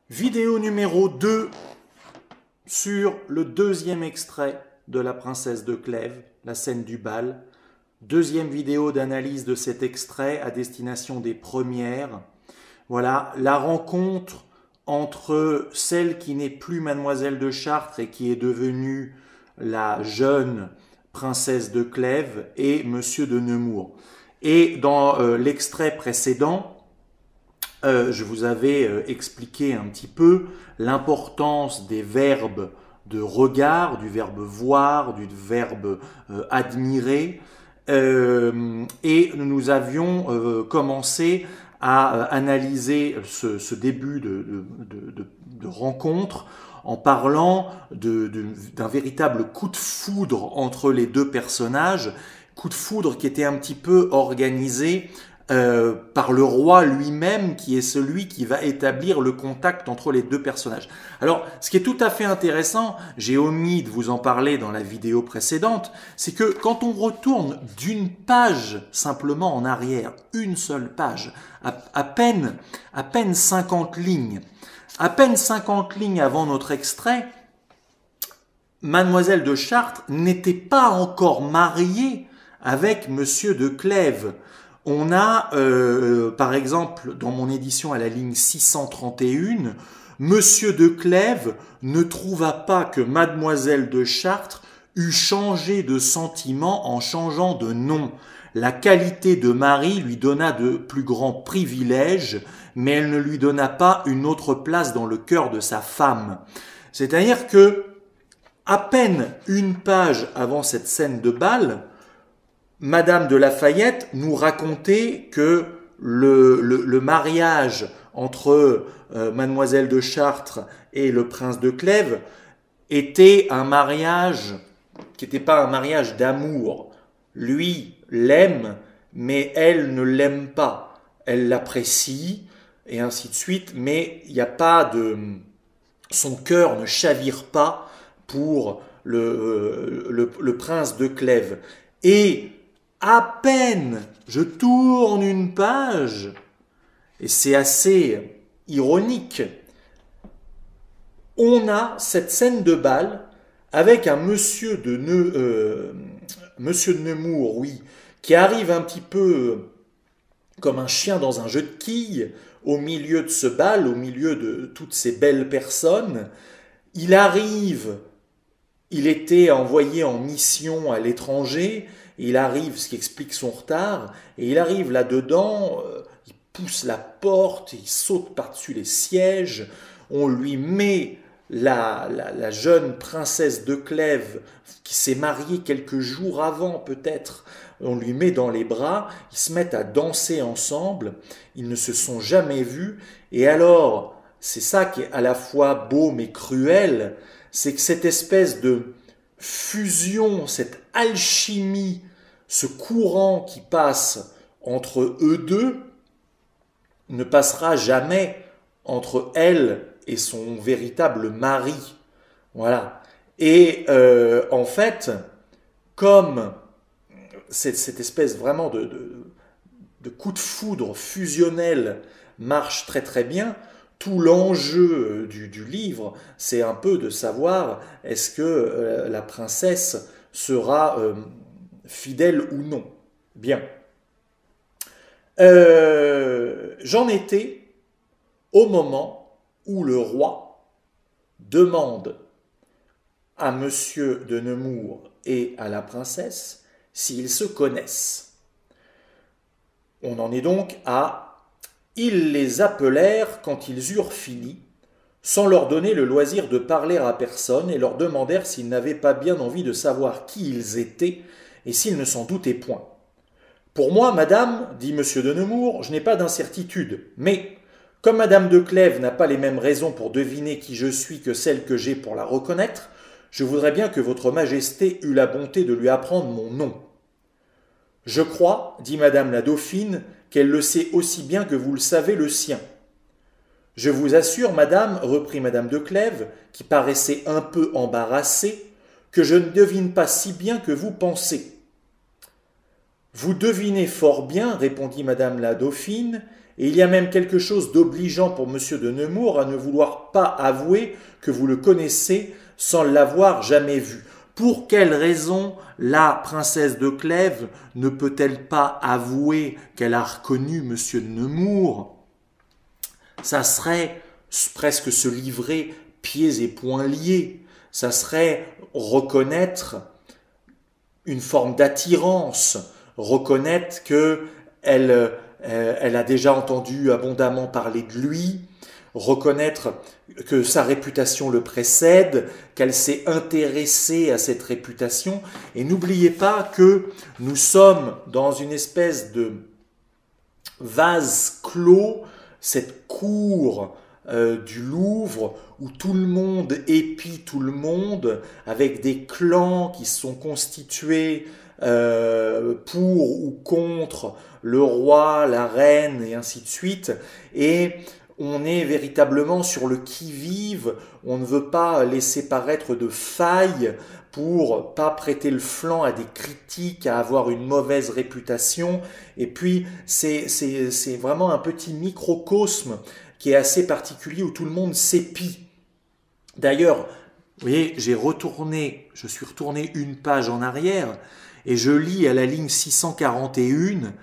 Vidéo numéro 2 sur le deuxième extrait de La Princesse de Clèves, la scène du bal. Deuxième vidéo d'analyse de cet extrait à destination des premières. Voilà, la rencontre entre celle qui n'est plus Mademoiselle de Chartres et qui est devenue la jeune princesse de Clèves et Monsieur de Nemours. Et dans l'extrait précédent, je vous avais expliqué un petit peu l'importance des verbes de regard, du verbe voir, du verbe admirer, et nous avions commencé à analyser ce début de rencontre en parlant d'un véritable coup de foudre entre les deux personnages, coup de foudre qui était un petit peu organisé par le roi lui-même, qui est celui qui va établir le contact entre les deux personnages. Alors, ce qui est tout à fait intéressant, j'ai omis de vous en parler dans la vidéo précédente, c'est que quand on retourne d'une page simplement en arrière, une seule page, à peine 50 lignes, à peine 50 lignes avant notre extrait, Mademoiselle de Chartres n'était pas encore mariée avec Monsieur de Clèves. On a, par exemple, dans mon édition à la ligne 631, Monsieur de Clèves ne trouva pas que Mademoiselle de Chartres eût changé de sentiment en changeant de nom. La qualité de mari lui donna de plus grands privilèges, mais elle ne lui donna pas une autre place dans le cœur de sa femme. C'est-à-dire que, à peine une page avant cette scène de bal, Madame de Lafayette nous racontait que le mariage entre Mademoiselle de Chartres et le prince de Clèves était un mariage qui n'était pas un mariage d'amour. Lui l'aime, mais elle ne l'aime pas. Elle l'apprécie, et ainsi de suite, mais il n'y a pas de... Son cœur ne chavire pas pour le prince de Clèves. Et à peine je tourne une page, et c'est assez ironique, on a cette scène de bal avec un monsieur de Nemours, oui, qui arrive un petit peu comme un chien dans un jeu de quilles au milieu de ce bal, au milieu de toutes ces belles personnes. Il arrive, il était envoyé en mission à l'étranger, il arrive, ce qui explique son retard, et il arrive là-dedans, il pousse la porte, il saute par-dessus les sièges, on lui met la jeune princesse de Clèves, qui s'est mariée quelques jours avant peut-être, on lui met dans les bras, ils se mettent à danser ensemble, ils ne se sont jamais vus, et alors, c'est ça qui est à la fois beau mais cruel, c'est que cette espèce de fusion, cette alchimie, ce courant qui passe entre eux deux, ne passera jamais entre elle et son véritable mari. Voilà. Et en fait, comme cette espèce vraiment de coup de foudre fusionnel marche très très bien, tout l'enjeu du livre, c'est un peu de savoir est-ce que la princesse sera fidèle ou non. Bien. J'en étais au moment où le roi demande à Monsieur de Nemours et à la princesse s'ils se connaissent. On en est donc à « Ils les appelèrent quand ils eurent fini, sans leur donner le loisir de parler à personne, et leur demandèrent s'ils n'avaient pas bien envie de savoir qui ils étaient, et s'ils ne s'en doutaient point. Pour moi, madame, dit Monsieur de Nemours, je n'ai pas d'incertitude, mais comme Madame de Clèves n'a pas les mêmes raisons pour deviner qui je suis que celles que j'ai pour la reconnaître, je voudrais bien que votre majesté eût la bonté de lui apprendre mon nom. Je crois, dit Madame la Dauphine, qu'elle le sait aussi bien que vous le savez le sien. Je vous assure, madame, reprit Madame de Clèves, qui paraissait un peu embarrassée, que je ne devine pas si bien que vous pensez. Vous devinez fort bien, répondit Madame la Dauphine, Et il y a même quelque chose d'obligeant pour monsieur de Nemours à ne vouloir pas avouer que vous le connaissez sans l'avoir jamais vu. Pour quelle raison la princesse de Clèves ne peut-elle pas avouer qu'elle a reconnu monsieur de Nemours? Ça serait presque se livrer pieds et poings liés. Ça serait reconnaître une forme d'attirance, reconnaître que elle a déjà entendu abondamment parler de lui, reconnaître que sa réputation le précède, qu'elle s'est intéressée à cette réputation. Et n'oubliez pas que nous sommes dans une espèce de vase clos, cette cour du Louvre où tout le monde épie tout le monde, avec des clans qui sont constitués pour ou contre le roi, la reine et ainsi de suite. Et on est véritablement sur le qui-vive, on ne veut pas laisser paraître de failles pour pas prêter le flanc à des critiques, à avoir une mauvaise réputation. Et puis, c'est vraiment un petit microcosme qui est assez particulier où tout le monde s'épie. D'ailleurs, vous voyez, je suis retourné une page en arrière et je lis à la ligne 641,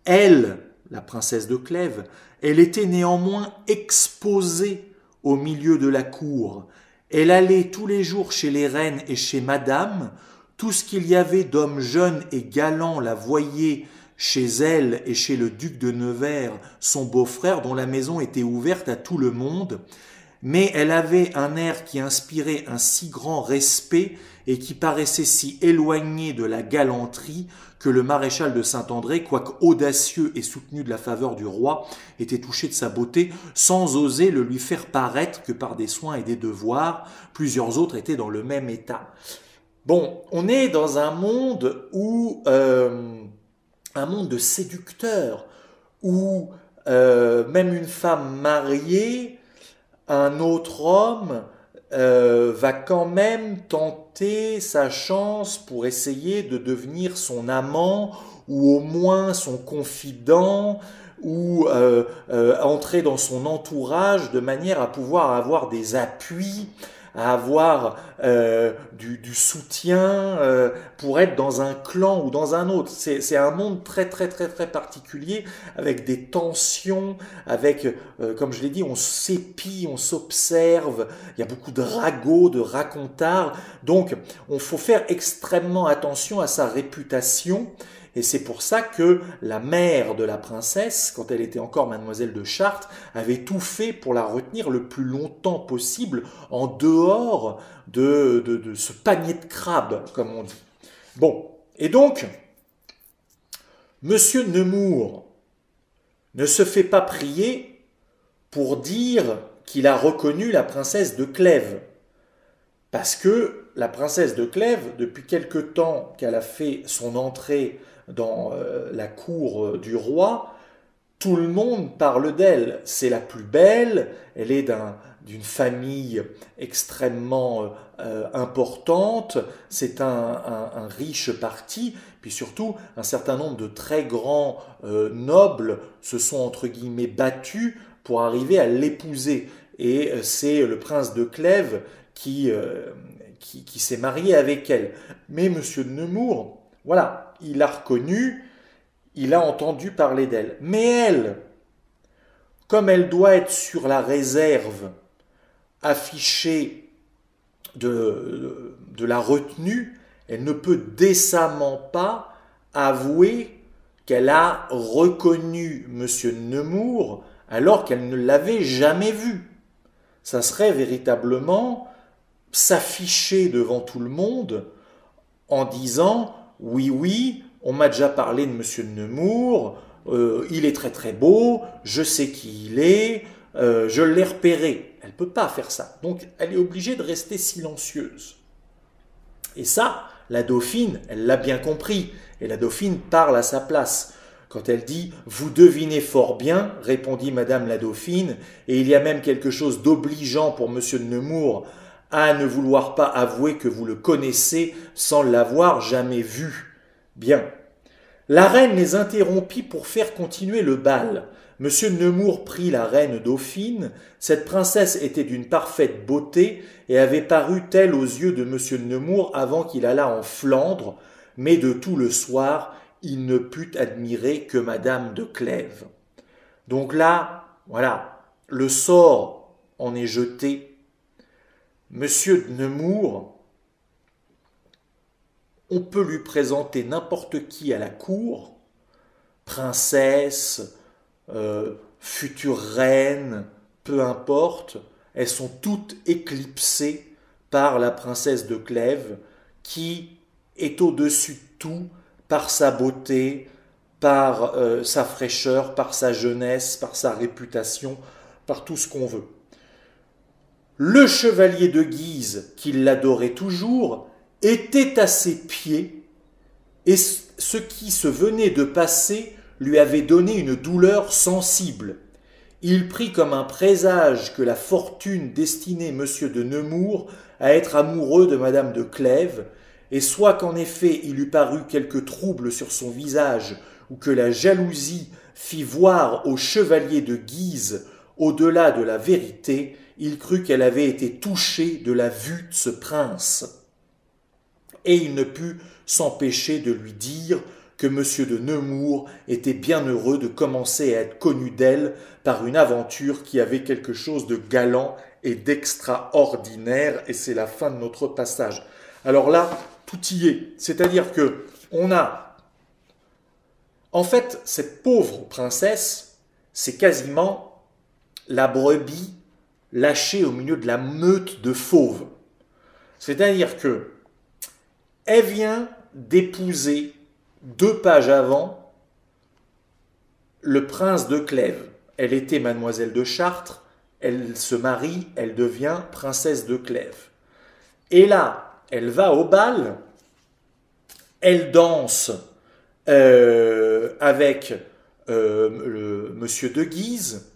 elle, la princesse de Clèves, elle était néanmoins exposée au milieu de la cour. Elle allait tous les jours chez les reines et chez madame. Tout ce qu'il y avait d'hommes jeunes et galants la voyait chez elle et chez le duc de Nevers, son beau-frère, dont la maison était ouverte à tout le monde. Mais elle avait un air qui inspirait un si grand respect et qui paraissait si éloigné de la galanterie que le maréchal de Saint-André, quoique audacieux et soutenu de la faveur du roi, était touché de sa beauté, sans oser le lui faire paraître que par des soins et des devoirs, plusieurs autres étaient dans le même état. Bon, on est dans un monde où un monde de séducteurs, où même une femme mariée, un autre homme va quand même tenter sa chance pour essayer de devenir son amant ou au moins son confident ou entrer dans son entourage de manière à pouvoir avoir des appuis, à avoir du soutien pour être dans un clan ou dans un autre. C'est un monde très très très très particulier avec des tensions, avec, comme je l'ai dit, on s'épie, on s'observe, il y a beaucoup de ragots, de racontards, donc il faut faire extrêmement attention à sa réputation. Et c'est pour ça que la mère de la princesse, quand elle était encore mademoiselle de Chartres, avait tout fait pour la retenir le plus longtemps possible en dehors de ce panier de crabes, comme on dit. Bon, et donc, Monsieur Nemours ne se fait pas prier pour dire qu'il a reconnu la princesse de Clèves. Parce que la princesse de Clèves, depuis quelque temps qu'elle a fait son entrée dans la cour du roi, tout le monde parle d'elle. C'est la plus belle, elle est d'une famille extrêmement importante, c'est un riche parti, puis surtout un certain nombre de très grands nobles se sont entre guillemets battus pour arriver à l'épouser. Et c'est le prince de Clèves qui s'est marié avec elle. Mais monsieur de Nemours, voilà, il l'a reconnue, il a entendu parler d'elle. Mais elle, comme elle doit être sur la réserve, affichée de la retenue, elle ne peut décemment pas avouer qu'elle a reconnu monsieur Nemours alors qu'elle ne l'avait jamais vu. Ça serait véritablement s'afficher devant tout le monde en disant « Oui, oui, on m'a déjà parlé de monsieur Nemours, il est très très beau, je sais qui il est, je l'ai repéré. » Elle ne peut pas faire ça. Donc elle est obligée de rester silencieuse. Et ça, la dauphine, elle l'a bien compris. Et la dauphine parle à sa place. Quand elle dit « Vous devinez fort bien », répondit madame la dauphine, et il y a même quelque chose d'obligeant pour monsieur de Nemours à ne vouloir pas avouer que vous le connaissez sans l'avoir jamais vu. Bien. La reine les interrompit pour faire continuer le bal. Monsieur de Nemours prit la reine dauphine. Cette princesse était d'une parfaite beauté et avait paru telle aux yeux de Monsieur de Nemours avant qu'il allât en Flandre, mais de tout le soir, il ne put admirer que Madame de Clèves. Donc là, voilà, le sort en est jeté. Monsieur de Nemours, on peut lui présenter n'importe qui à la cour, princesse, future reine, peu importe, elles sont toutes éclipsées par la princesse de Clèves qui est au-dessus de tout par sa beauté, par sa fraîcheur, par sa jeunesse, par sa réputation, par tout ce qu'on veut. Le chevalier de Guise, qui l'adorait toujours, était à ses pieds, et ce qui se venait de passer lui avait donné une douleur sensible. Il prit comme un présage que la fortune destinait M. de Nemours à être amoureux de Madame de Clèves, et soit qu'en effet il eût paru quelque trouble sur son visage, ou que la jalousie fit voir au chevalier de Guise au-delà de la vérité, il crut qu'elle avait été touchée de la vue de ce prince. Et il ne put s'empêcher de lui dire que M. de Nemours était bien heureux de commencer à être connu d'elle par une aventure qui avait quelque chose de galant et d'extraordinaire, et c'est la fin de notre passage. Alors là, tout y est, c'est-à-dire que on a, en fait, cette pauvre princesse, c'est quasiment la brebis lâchée au milieu de la meute de fauves. C'est-à-dire que elle vient d'épouser 2 pages avant le prince de Clèves. Elle était mademoiselle de Chartres, elle se marie, elle devient princesse de Clèves. Et là, elle va au bal, elle danse avec monsieur de Guise,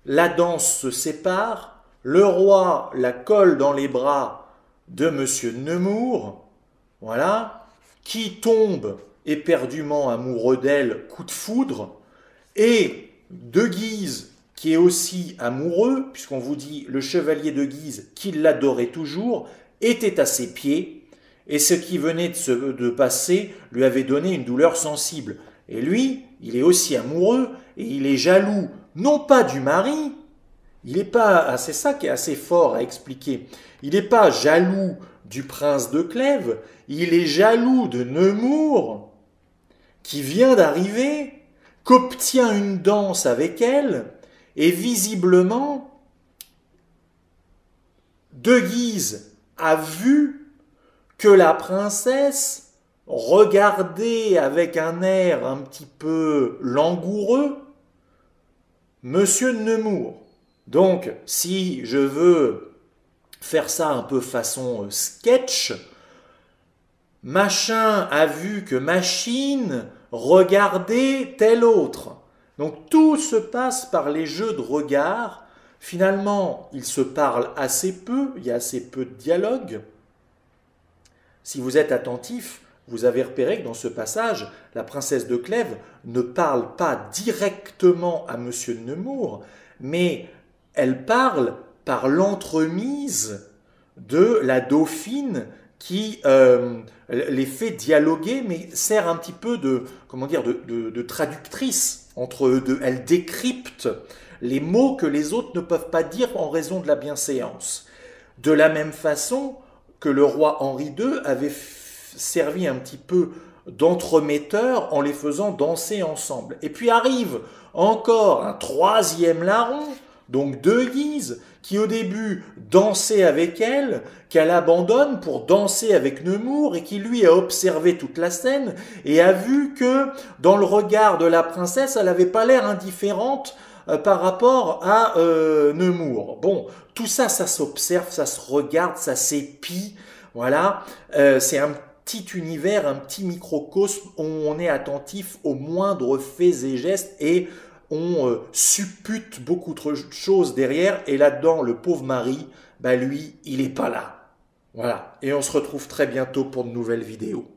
la danse se sépare, le roi la colle dans les bras de monsieur de Nemours, voilà, qui tombe éperdument amoureux d'elle, coup de foudre, et de Guise, qui est aussi amoureux, puisqu'on vous dit le chevalier de Guise, qui l'adorait toujours, était à ses pieds, et ce qui venait de passer lui avait donné une douleur sensible. Et lui, il est aussi amoureux, et il est jaloux, non pas du mari, il n'est pas, c'est ça qui est assez fort à expliquer, il n'est pas jaloux du prince de Clèves, il est jaloux de Nemours, qui vient d'arriver, qu'obtient une danse avec elle, et visiblement, de Guise a vu que la princesse regardait avec un air un petit peu langoureux monsieur de Nemours. Donc, si je veux faire ça un peu façon sketch, machin a vu que machine regardait tel autre. Donc tout se passe par les jeux de regard. Finalement, ils se parlent assez peu, il y a assez peu de dialogue. Si vous êtes attentif, vous avez repéré que dans ce passage, la princesse de Clèves ne parle pas directement à monsieur de Nemours, mais elle parle par l'entremise de la dauphine qui les fait dialoguer, mais sert un petit peu de, comment dire, de traductrice entre eux deux. Elle décrypte les mots que les autres ne peuvent pas dire en raison de la bienséance. De la même façon que le roi Henri II avait servi un petit peu d'entremetteur en les faisant danser ensemble. Et puis arrive encore un 3e larron, donc de Guise, qui au début dansait avec elle, qu'elle abandonne pour danser avec Nemours, et qui lui a observé toute la scène et a vu que dans le regard de la princesse, elle n'avait pas l'air indifférente par rapport à Nemours. Bon, tout ça, ça s'observe, ça se regarde, ça s'épie, voilà, c'est un petit univers, un petit microcosme où on est attentif aux moindres faits et gestes et on suppute beaucoup de choses derrière, et là-dedans, le pauvre mari, bah lui, il n'est pas là. Voilà, et on se retrouve très bientôt pour de nouvelles vidéos.